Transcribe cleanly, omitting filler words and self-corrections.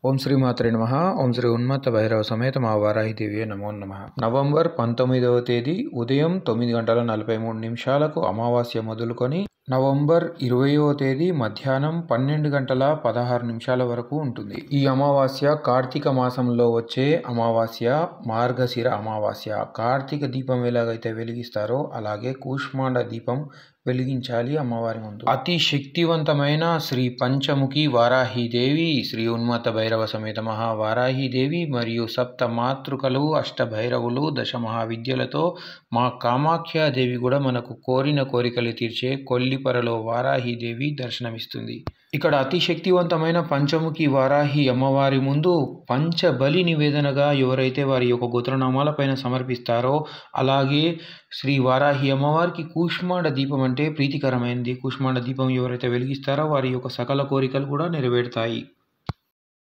ఓం శ్రీ మాత్రే నమః. ఓం శ్రీ ఉన్మత్త భైరవ సమేత మా వారాహిదేవియే నమో నమః. నవంబర్ 19వ తేదీ ఉదయం 9:43 అమావాస్య మొదలుకొని నవంబర్ 20వ తేదీ మధ్యాహ్నం 12:16 వరకు ఉంటుంది. ఈ అమావాస్య కార్తీక మాసంలో వచ్చే అమావాస్య, మార్గశిర అమావాస్య. కార్తీక దీపం ఎలాగైతే వెలిగిస్తారో అలాగే కూష్మాండ దీపం వెలిగించాలి అమ్మవారి ముందు. అతి శక్తివంతమైన శ్రీ పంచముఖి వారాహిదేవి, శ్రీ ఉన్మత్త భైరవ సమేత మహావారాహిదేవి మరియు సప్త మాతృకలు, అష్టభైరవులు, దశ మహావిద్యలతో మా కామాఖ్యాదేవి కూడా మనకు కోరిన కోరికలు తీర్చే కొల్లిపరలో వారాహిదేవి దర్శనమిస్తుంది. ఇక్కడ అతి శక్తివంతమైన పంచముఖి వారాహి అమ్మవారి ముందు పంచబలి నివేదనగా ఎవరైతే వారి యొక్క గోత్రనామాలపైన సమర్పిస్తారో, అలాగే శ్రీ వారాహి అమ్మవారికి కూష్మాండ దీపం అంటే ప్రీతికరమైనది. కూష్మాండ దీపం ఎవరైతే వెలిగిస్తారో వారి యొక్క సకల కోరికలు కూడా నెరవేరుతాయి.